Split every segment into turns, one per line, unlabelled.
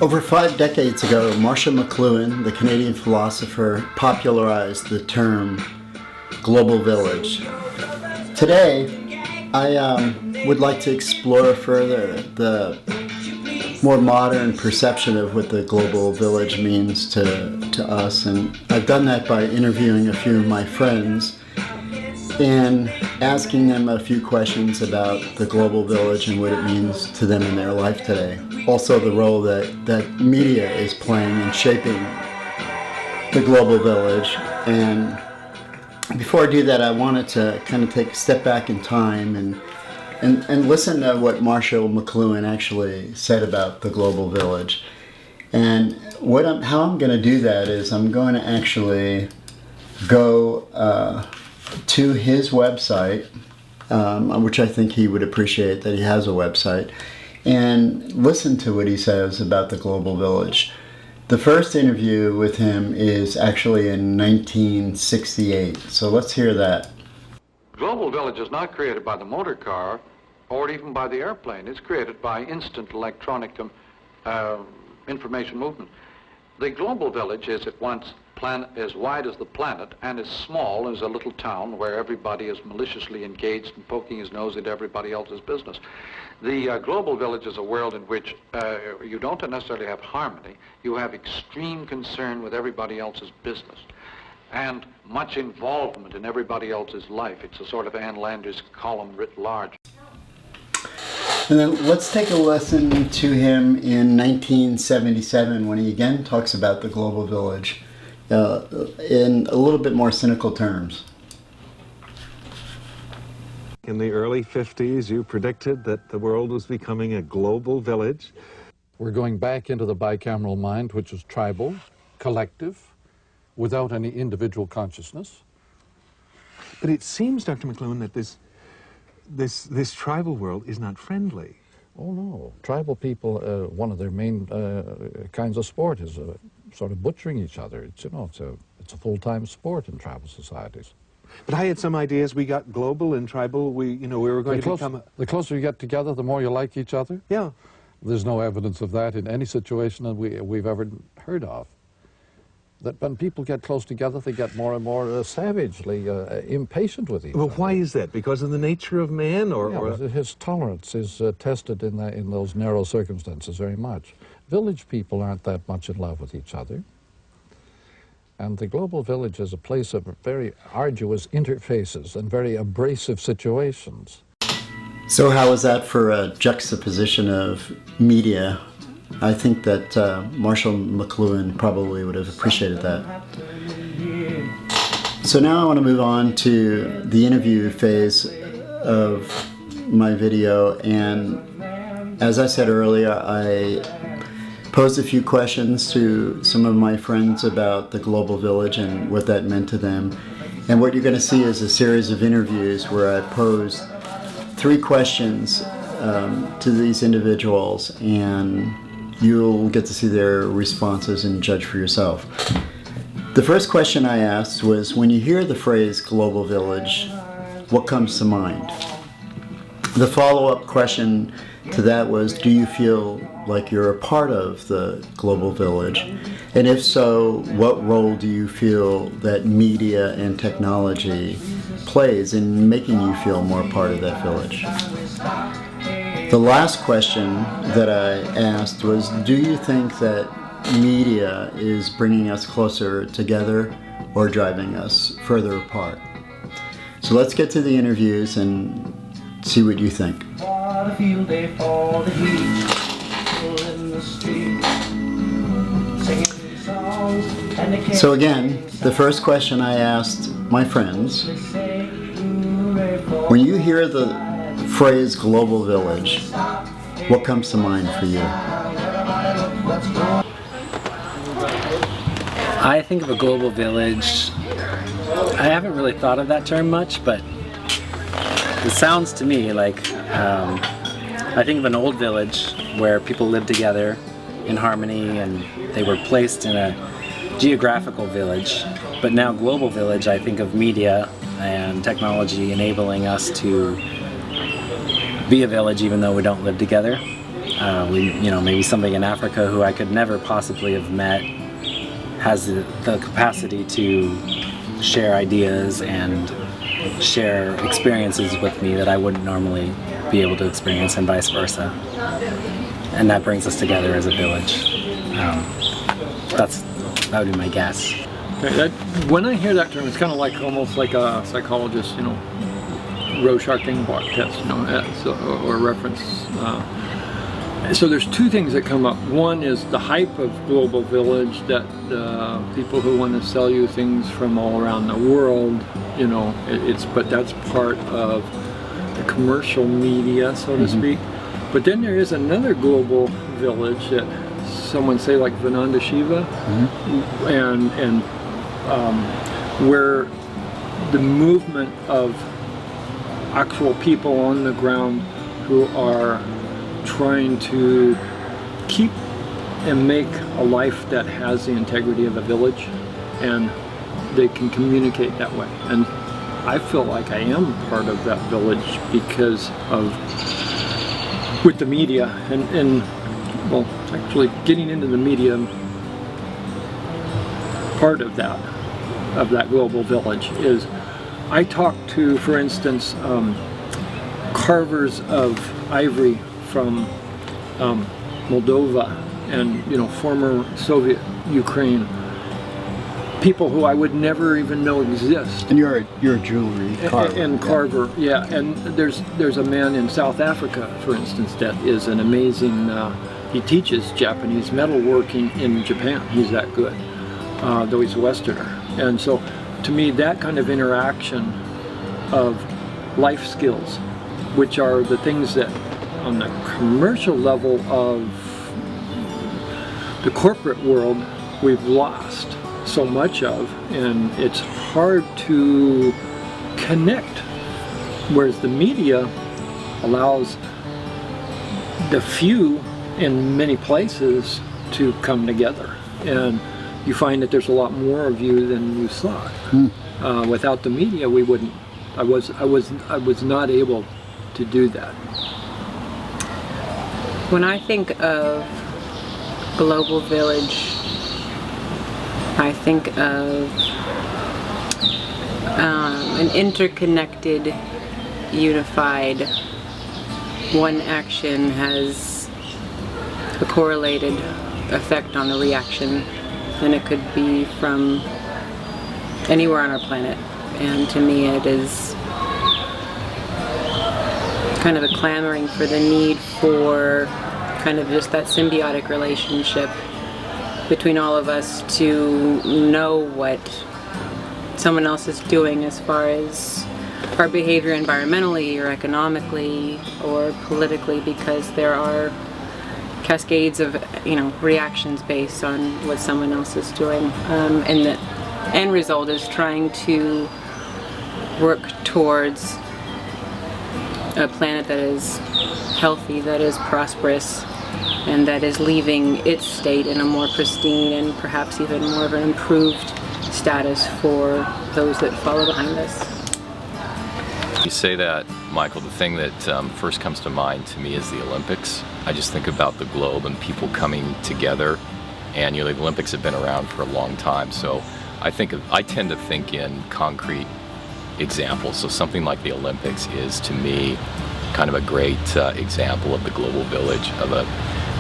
Over 5 decades ago, Marshall McLuhan, the Canadian philosopher, popularized the term global village. Today, I would like to explore further the more modern perception of what the global village means to us, and I've done that by interviewing a few of my friends and asking them a few questions about the global village and what it means to them in their life today. Also the role that media is playing in shaping the global village. And before I do that, I wanted to kind of take a step back in time and listen to what Marshall McLuhan actually said about the global village. And how I'm going to do that is I'm going to actually go to his website, which I think he would appreciate that he has a website, and listen to what he says about the global village. The first interview with him is actually in 1968, so let's hear that.
Global village is not created by the motor car or even by the airplane. It's created by instant electronic information movement. The global village is at once as wide as the planet and as small as a little town where everybody is maliciously engaged and poking his nose into everybody else's business. The global village is a world in which you don't necessarily have harmony. You have extreme concern with everybody else's business and much involvement in everybody else's life. It's a sort of Ann Landers column writ large.
And then let's take a listen to him in 1977 when he again talks about the global village in a little bit more cynical terms.
In the early 50s, you predicted that the world was becoming a global village.
We're going back into the bicameral mind, which is tribal, collective, without any individual consciousness.
But it seems, Dr. McLuhan, that this tribal world is not friendly.
Oh no, tribal people, one of their main kinds of sport is sort of butchering each other. It's a full-time sport in tribal societies.
But I had some ideas. We got global and tribal. We were going to become.
The closer you get together, the more you like each other.
Yeah.
There's no evidence of that in any situation that we've ever heard of. That when people get close together, they get more and more savagely impatient with each other.
Well, why is that? Because of the nature of man, or
his tolerance is tested in those narrow circumstances very much. Village people aren't that much in love with each other. And the global village is a place of very arduous interfaces and very abrasive situations.
So how is that for a juxtaposition of media? I think that Marshall McLuhan probably would have appreciated that. So now I want to move on to the interview phase of my video, and as I said earlier, I posed a few questions to some of my friends about the global village and what that meant to them. And what you're going to see is a series of interviews where I posed 3 questions to these individuals, and you'll get to see their responses and judge for yourself. The first question I asked was, when you hear the phrase global village, what comes to mind? The follow-up question to that was, do you feel like you're a part of the global village? And if so, what role do you feel that media and technology plays in making you feel more part of that village? The last question that I asked was, do you think that media is bringing us closer together or driving us further apart? So let's get to the interviews and see what you think. So again, the first question I asked my friends, when you hear the phrase global village, what comes to mind for you?
I think of a global village, I haven't really thought of that term much, but it sounds to me like I think of an old village where people lived together in harmony and they were placed in a geographical village. But now global village, I think of media and technology enabling us to be a village even though we don't live together. Maybe somebody in Africa who I could never possibly have met has the capacity to share ideas and share experiences with me that I wouldn't normally be able to experience, and vice versa. And that brings us together as a village. That would be my guess.
Okay, when I hear that term, it's kind of like almost like a psychologist, Rorschach-Dingbach test, or reference. So there's two things that come up. One is the hype of global village, that people who want to sell you things from all around the world, but that's part of the commercial media, so to speak. But then there is another global village that someone say like Vinanda Shiva, and where the movement of actual people on the ground who are trying to keep and make a life that has the integrity of a village, and they can communicate that way. And I feel like I am part of that village because of, with the media, and well, actually getting into the media, part of that global village is, I talk to, for instance, carvers of ivory from Moldova and former Soviet Ukraine, people who I would never even know exist.
And you're a jewelry carver.
And carver, yeah. And there's a man in South Africa, for instance, that is an amazing. He teaches Japanese metalworking in Japan. He's that good, though he's a Westerner. And so, to me, that kind of interaction of life skills, which are the things that on the commercial level of the corporate world we've lost so much of, and it's hard to connect, whereas the media allows the few in many places to come together, and you find that there's a lot more of you than you thought. Without the media, we wouldn't. I was not able to do that.
When I think of global village, I think of an interconnected, unified, one action has a correlated effect on the reaction, and it could be from anywhere on our planet. And to me, it is kind of a clamoring for the need for kind of just that symbiotic relationship between all of us to know what someone else is doing as far as our behavior environmentally or economically or politically, because there are cascades of reactions based on what someone else is doing, and the end result is trying to work towards a planet that is healthy, that is prosperous, and that is leaving its state in a more pristine and perhaps even more of an improved status for those that follow behind us.
You say that, Mykel, the thing that first comes to mind to me is the Olympics. I just think about the globe and people coming together, and the Olympics have been around for a long time, so I tend to think in concrete examples. So something like the Olympics is, to me, kind of a great example of the global village, of a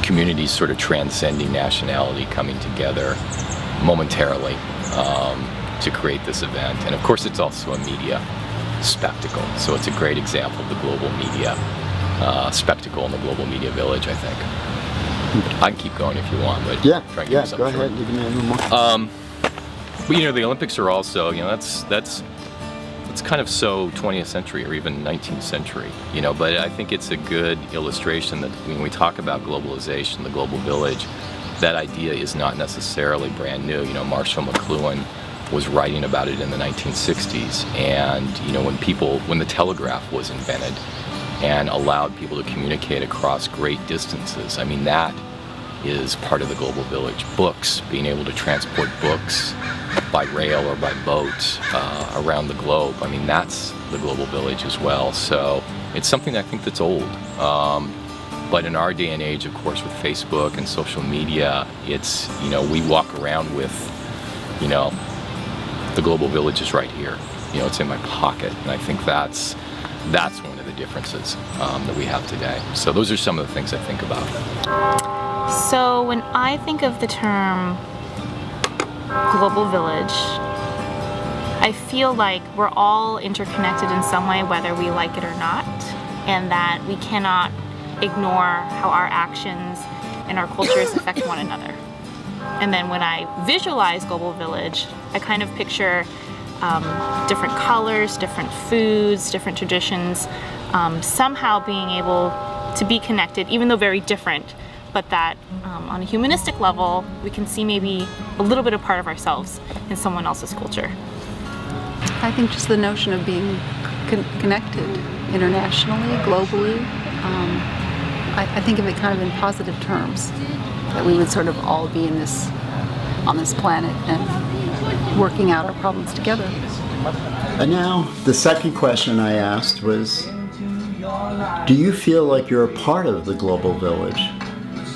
community sort of transcending nationality coming together momentarily to create this event. And of course it's also a media spectacle, so it's a great example of the global media spectacle in the global media village, I think. I can keep going if you want, but
yeah,
try and
go
give you
ahead.
something
You can add more.
But the Olympics are also, that's kind of so 20th century or even 19th century, but I think it's a good illustration that when we talk about globalization, the global village, that idea is not necessarily brand new. Marshall McLuhan was writing about it in the 1960s, and when the telegraph was invented and allowed people to communicate across great distances, that is part of the global village. Books, being able to transport books by rail or by boat around the globe, that's the global village as well. So it's something I think that's old, But in our day and age, of course, with Facebook and social media, it's, we walk around with, the global village is right here. It's in my pocket. And I think that's one of the differences that we have today. So those are some of the things I think about.
So when I think of the term global village, I feel like we're all interconnected in some way, whether we like it or not, and that we cannot ignore how our actions and our cultures affect one another. And then when I visualize global village, I kind of picture different colors, different foods, different traditions, somehow being able to be connected, even though very different, but that on a humanistic level, we can see maybe a little bit of part of ourselves in someone else's culture.
I think just the notion of being connected internationally, globally, I think of it kind of in positive terms, that we would sort of all be on this planet and working out our problems together.
And now, the second question I asked was, do you feel like you're a part of the global village?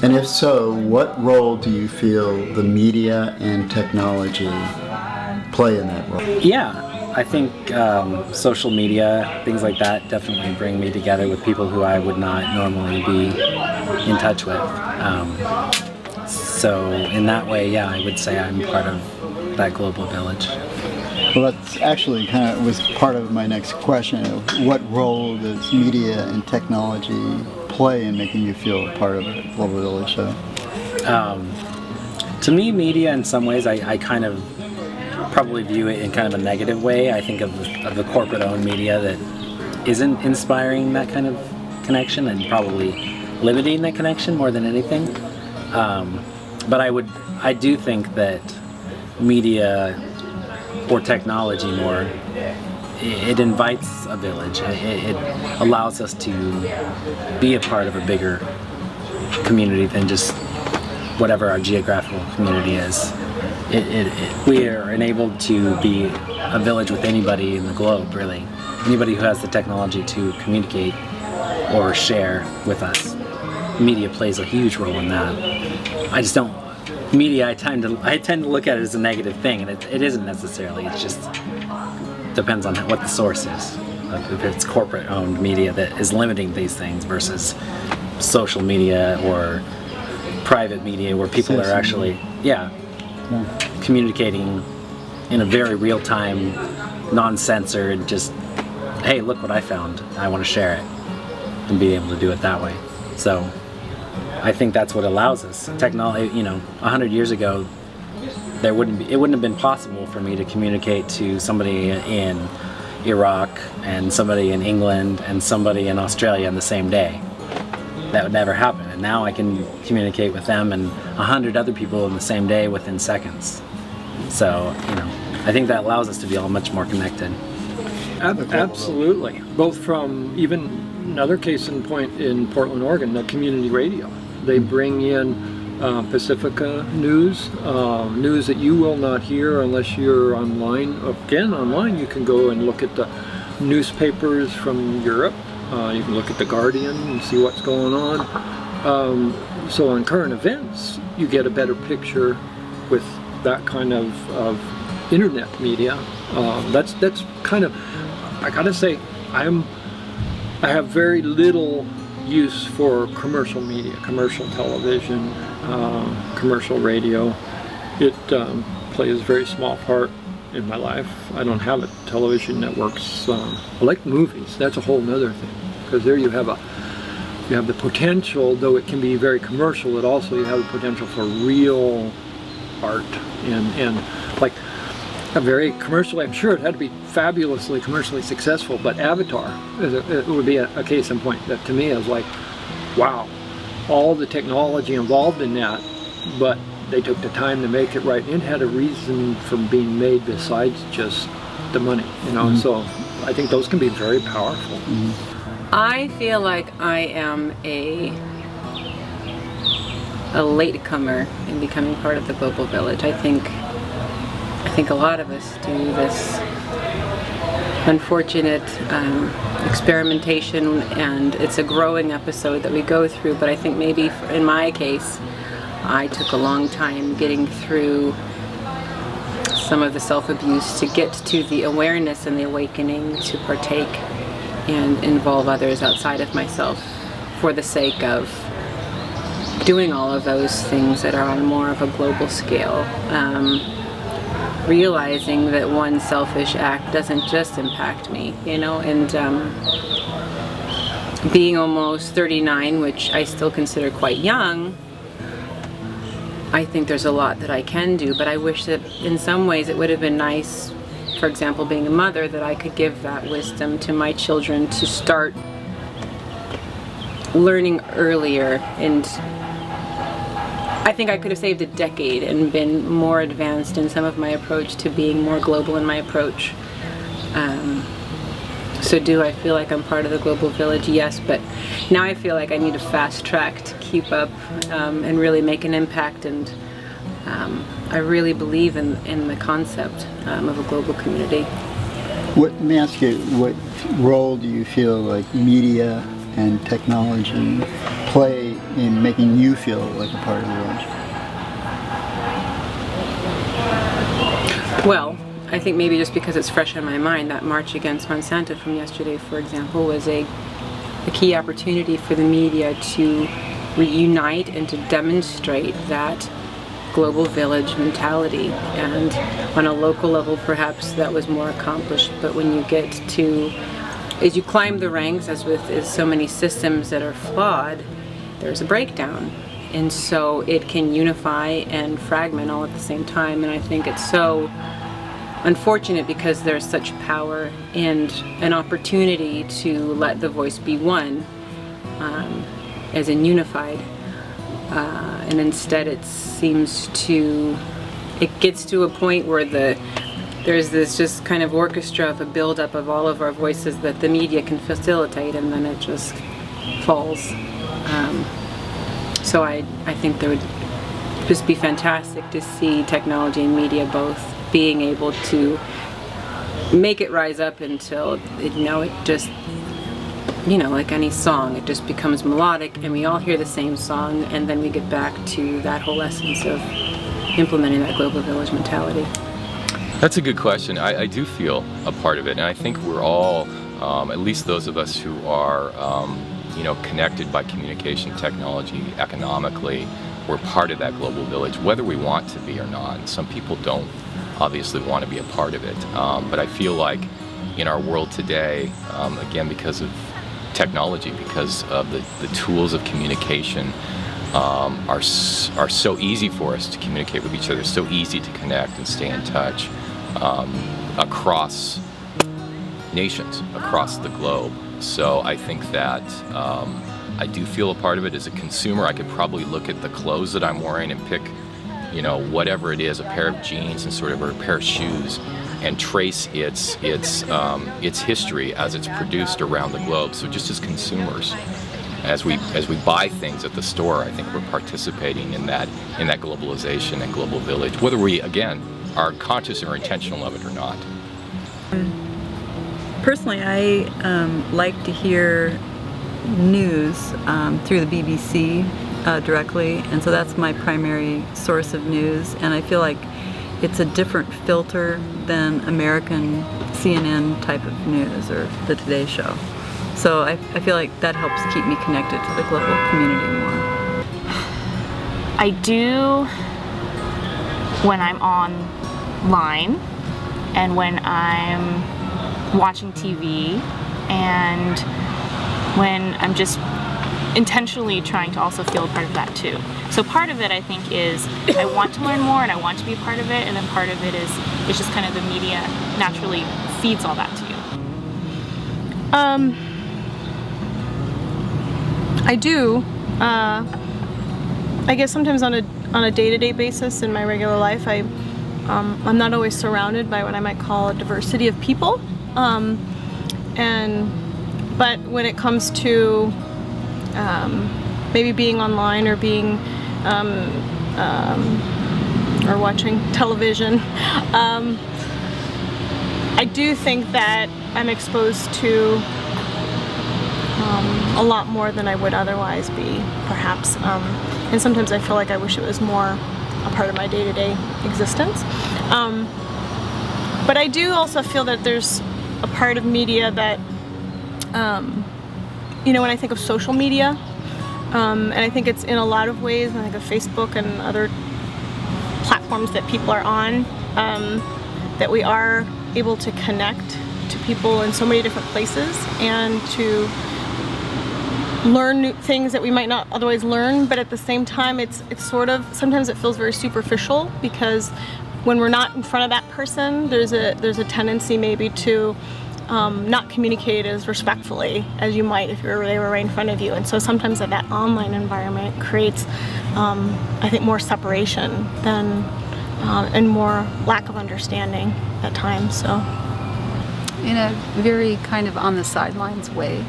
And if so, what role do you feel the media and technology play in that role?
Yeah, I think social media, things like that, definitely bring me together with people who I would not normally be in touch with. So in that way, yeah, I would say I'm part of that global village.
Well, that's actually kind of was part of my next question. What role does media and technology play in making you feel a part of the global village?
To me, media in some ways, I kind of probably view it in kind of a negative way. I think of the corporate-owned media that isn't inspiring that kind of connection and probably limiting that connection more than anything. But I do think that media or technology more, it invites a village. It allows us to be a part of a bigger community than just whatever our geographical community is. We are enabled to be a village with anybody in the globe, really. Anybody who has the technology to communicate or share with us. Media plays a huge role in that. I just don't. Media, I tend to look at it as a negative thing, and it isn't necessarily. It just depends on what the source is. If it's corporate-owned media that is limiting these things versus social media or private media where people are actually, communicating in a very real-time, non-censored, just, hey, look what I found. I want to share it, and be able to do it that way. So I think that's what allows us. Technology, 100 years ago, it wouldn't have been possible for me to communicate to somebody in Iraq and somebody in England and somebody in Australia on the same day. That would never happen. And now I can communicate with them and 100 other people in the same day within seconds. So, I think that allows us to be all much more connected.
Absolutely. Both from even another case in point in Portland, Oregon, the community radio. They bring in Pacifica news, news that you will not hear unless you're online. Again, online you can go and look at the newspapers from Europe. You can look at The Guardian and see what's going on. So on current events, you get a better picture with that kind of internet media. That's kind of, I gotta say, I have very little use for commercial media, commercial television, commercial radio. It plays a very small part in my life. I don't have a television networks. I like movies. That's a whole nother thing, because there you have the potential, though it can be very commercial, you have the potential for real art and like a very commercially, I'm sure it had to be fabulously commercially successful, but Avatar, it would be a case in point that to me is like, wow, all the technology involved in that, but they took the time to make it right, and it had a reason for being made besides just the money, so I think those can be very powerful.
I feel like I am a latecomer in becoming part of the global village. I think a lot of us do this unfortunate experimentation, and it's a growing episode that we go through. But I think maybe in my case, I took a long time getting through some of the self-abuse to get to the awareness and the awakening to partake and involve others outside of myself for the sake of doing all of those things that are on more of a global scale. Realizing that one selfish act doesn't just impact me, and being almost 39, which I still consider quite young, I think there's a lot that I can do, but I wish that in some ways it would have been nice, for example, being a mother, that I could give that wisdom to my children to start learning earlier. And I think I could have saved a decade and been more advanced in some of my approach to being more global in my approach. So do I feel like I'm part of the global village? Yes, but now I feel like I need a fast track to keep up and really make an impact, and I really believe in the concept of a global community.
Let me ask you, what role do you feel like media and technology play in making you feel like a part of the village?
Well, I think maybe just because it's fresh in my mind, that march against Monsanto from yesterday, for example, was a key opportunity for the media to reunite and to demonstrate that global village mentality. And on a local level, perhaps that was more accomplished, but when you get to, as you climb the ranks, as with so many systems that are flawed, there's a breakdown. And so it can unify and fragment all at the same time. And I think it's so unfortunate because there's such power and an opportunity to let the voice be one, as in unified. And instead it gets to a point where there's this just kind of orchestra of a buildup of all of our voices that the media can facilitate, and then it just falls. So I think there would just be fantastic to see technology and media both being able to make it rise up until it just, like any song, it just becomes melodic and we all hear the same song, and then we get back to that whole essence of implementing that global village mentality.
That's a good question. I do feel a part of it, and I think we're all, at least those of us who are connected by communication technology economically, we're part of that global village, whether we want to be or not. Some people don't obviously want to be a part of it, but I feel like in our world today, again, because of technology, because of the tools of communication are so easy for us to communicate with each other, so easy to connect and stay in touch across nations, across the globe. So I think that I do feel a part of it as a consumer. I could probably look at the clothes that I'm wearing and pick, whatever it is, a pair of jeans and or a pair of shoes, and trace its history as it's produced around the globe. So just as consumers, as we buy things at the store, I think we're participating in that globalization and global village, whether we again are conscious or intentional of it or not.
Personally, I like to hear news through the BBC directly, and so that's my primary source of news, and I feel like it's a different filter than American CNN type of news or the Today Show. So I feel like that helps keep me connected to the global community more.
I do when I'm online and when I'm watching TV and when I'm just intentionally trying to also feel a part of that too. So part of it, I think, is I want to learn more and I want to be a part of it, and then part of it is it's just kind of the media naturally feeds all that to you.
I do. I guess sometimes on a day-to-day basis in my regular life, I'm not always surrounded by what I might call a diversity of people. But when it comes to maybe being online or being or watching television, I do think that I'm exposed to a lot more than I would otherwise be, perhaps. And sometimes I feel like I wish it was more a part of my day-to-day existence. But I do also feel that there's a part of media that, you know, when I think of social media, and I think it's in a lot of ways, when I think of Facebook and other platforms that people are on, that we are able to connect to people in so many different places and to learn new things that we might not otherwise learn, but at the same time it's sort of, sometimes it feels very superficial, because when we're not in front of that person, there's a tendency maybe to not communicate as respectfully as you might if they were right in front of you. And so sometimes that online environment creates, I think, more separation than and more lack of understanding at times. So,
in a very kind of on the sidelines way,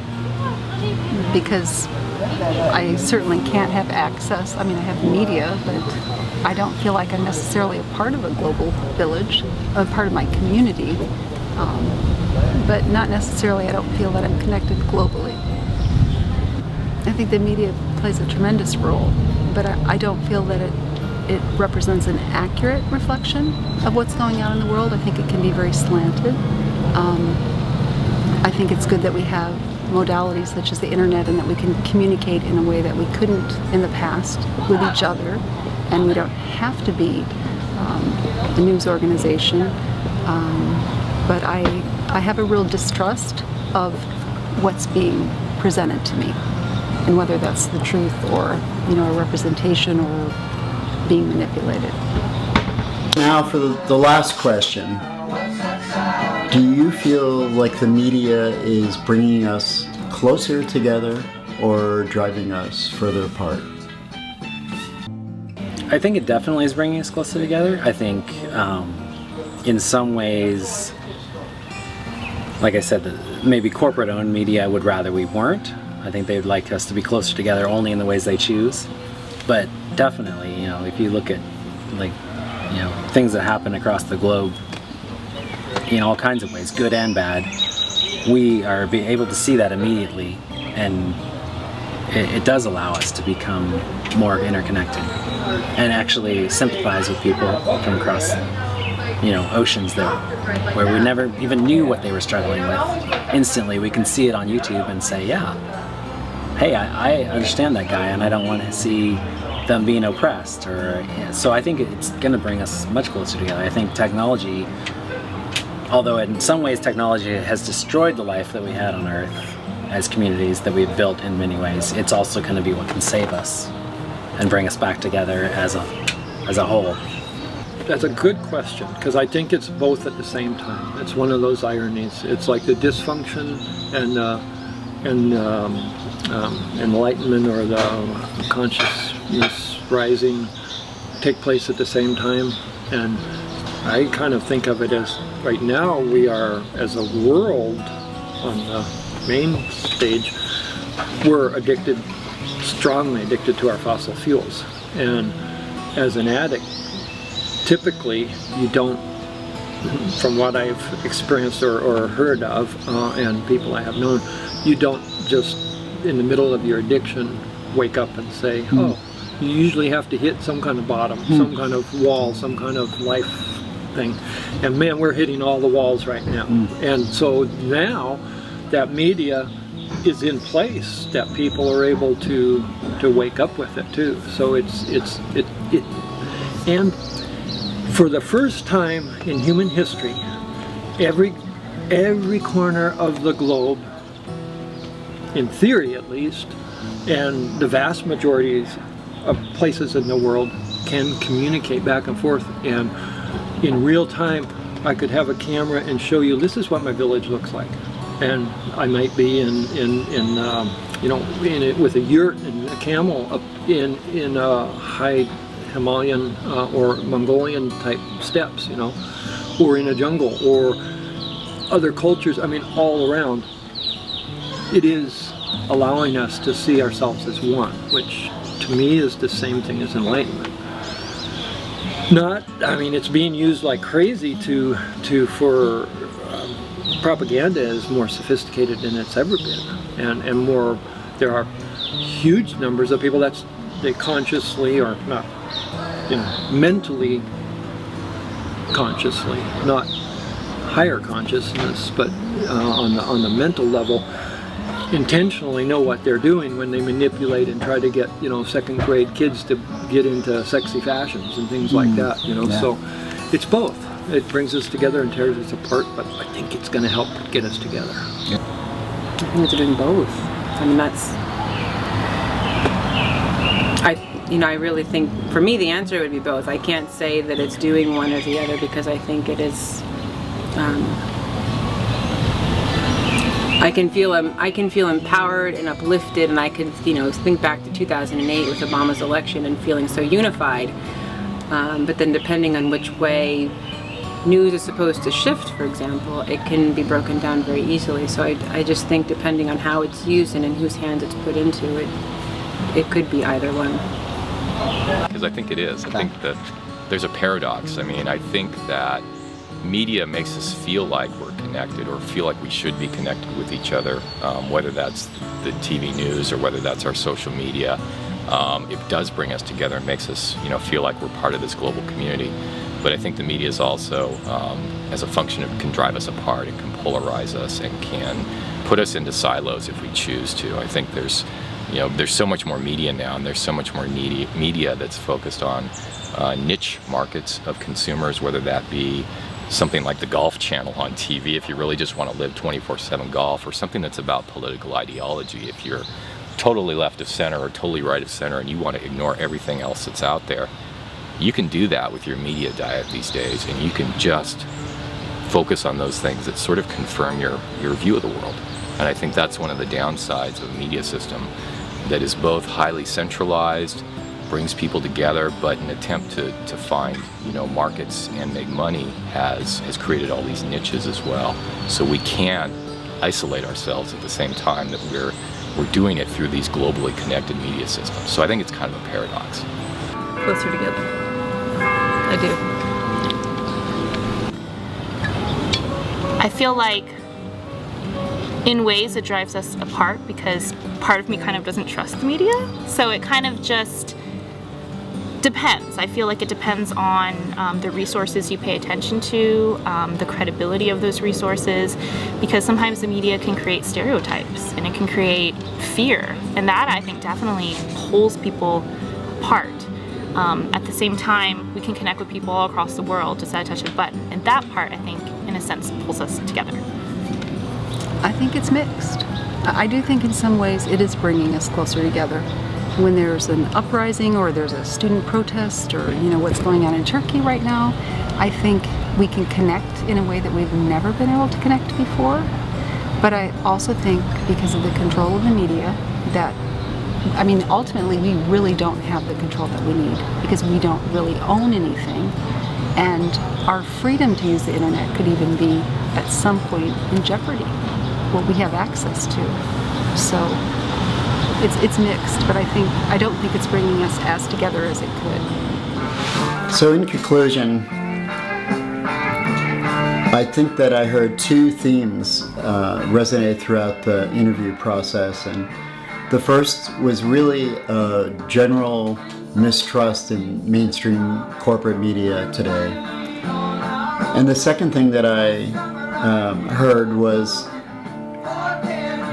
because I certainly can't have access. I mean, I have media, but I don't feel like I'm necessarily a part of a global village, a part of my community. But not necessarily, I don't feel that I'm connected globally. I think the media plays a tremendous role, but I don't feel that it represents an accurate reflection of what's going on in the world. I think it can be very slanted. I think it's good that we have modalities such as the internet and that we can communicate in a way that we couldn't in the past with each other, and we don't have to be a news organization. But I have a real distrust of what's being presented to me, and whether that's the truth or, you know, a representation or being manipulated.
Now for the last question. Do you feel like the media is bringing us closer together or driving us further apart?
I think it definitely is bringing us closer together. I think in some ways, like I said, maybe corporate-owned media would rather we weren't. I think they'd like us to be closer together only in the ways they choose. But definitely, you know, if you look at, like, you know, things that happen across the globe in all kinds of ways, good and bad, we are able to see that immediately, and it does allow us to become more interconnected and actually sympathize with people from across, you know, oceans where we never even knew what they were struggling with. Instantly we can see it on YouTube and say, yeah, hey, I understand that guy, and I don't want to see them being oppressed. Or so I think it's going to bring us much closer together. I think technology, although in some ways technology has destroyed the life that we had on Earth as communities that we've built in many ways, it's also going to be what can save us and bring us back together as a whole.
That's a good question, because I think it's both at the same time. It's one of those ironies. It's like the dysfunction and enlightenment, or the consciousness rising, take place at the same time. And I kind of think of it as, right now we are, as a world on the main stage, we're addicted, strongly addicted to our fossil fuels. And as an addict, typically you don't, from what I've experienced or heard of, and people I have known, you don't just in the middle of your addiction wake up and say, oh, you usually have to hit some kind of bottom, some kind of wall, some kind of life thing. And man, we're hitting all the walls right now. And so now that media is in place, that people are able to wake up with it too. So it and for the first time in human history, every corner of the globe, in theory at least, and the vast majority of places in the world can communicate back and forth. And in real time, I could have a camera and show you, this is what my village looks like. And I might be with a yurt and a camel up in high Himalayan or Mongolian type steppes, you know, or in a jungle, or other cultures, I mean, all around. It is allowing us to see ourselves as one, which to me is the same thing as enlightenment. I mean, it's being used like crazy for propaganda is more sophisticated than it's ever been, and more. There are huge numbers of people they consciously or not, mentally consciously, not higher consciousness, but on the mental level, intentionally know what they're doing when they manipulate and try to get second grade kids to get into sexy fashions and things like that.
Yeah.
So it's both. It brings us together and tears us apart, but I think it's going to help get us together.
I think it's doing both. I mean, I really think, for me, the answer would be both. I can't say that it's doing one or the other because I think it is. I can feel empowered and uplifted, and I can think back to 2008 with Obama's election and feeling so unified. But then, depending on which way news is supposed to shift, for example, it can be broken down very easily. So I just think, depending on how it's used and in whose hands it's put into it, it could be either one.
Because I think it is. I think that there's a paradox. I mean, I think that media makes us feel like we're connected or feel like we should be connected with each other, whether that's the TV news or whether that's our social media. It does bring us together and makes us, feel like we're part of this global community. But I think the media is also, as a function of, can drive us apart and can polarize us and can put us into silos if we choose to. I think there's so much more media now, and there's so much more media that's focused on niche markets of consumers, whether that be something like the Golf Channel on TV, if you really just want to live 24/7 golf, or something that's about political ideology, if you're totally left of center or totally right of center and you want to ignore everything else that's out there. You can do that with your media diet these days, and you can just focus on those things that sort of confirm your view of the world. And I think that's one of the downsides of a media system that is both highly centralized, brings people together, but in an attempt to find markets and make money has created all these niches as well. So we can't isolate ourselves at the same time that we're doing it through these globally connected media systems. So I think it's kind of a paradox.
Closer together. I do.
I feel like in ways it drives us apart because part of me kind of doesn't trust the media. So it kind of just depends. I feel like it depends on the resources you pay attention to, the credibility of those resources, because sometimes the media can create stereotypes and it can create fear, and that I think definitely pulls people apart. At the same time, we can connect with people all across the world just at a touch of a button, and that part, I think, in a sense, pulls us together.
I think it's mixed. I do think in some ways it is bringing us closer together. When there's an uprising or there's a student protest or what's going on in Turkey right now, I think we can connect in a way that we've never been able to connect before. But I also think because of the control of the media that, ultimately we really don't have the control that we need because we don't really own anything. And our freedom to use the internet could even be at some point in jeopardy, what we have access to. So it's mixed, but I don't think it's bringing us as together as it could.
So in conclusion, I think that I heard two themes resonate throughout the interview process, and the first was really a general mistrust in mainstream corporate media today. And the second thing that I heard was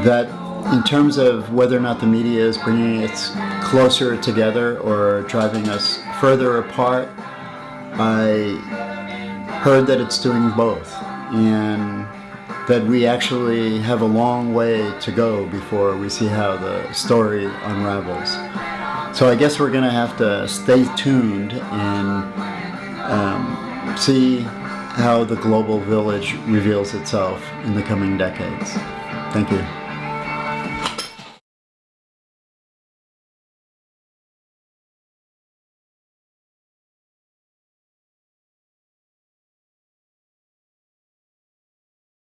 that in terms of whether or not the media is bringing us closer together or driving us further apart, I heard that it's doing both, and that we actually have a long way to go before we see how the story unravels. So I guess we're going to have to stay tuned and see how the global village reveals itself in the coming decades. Thank you.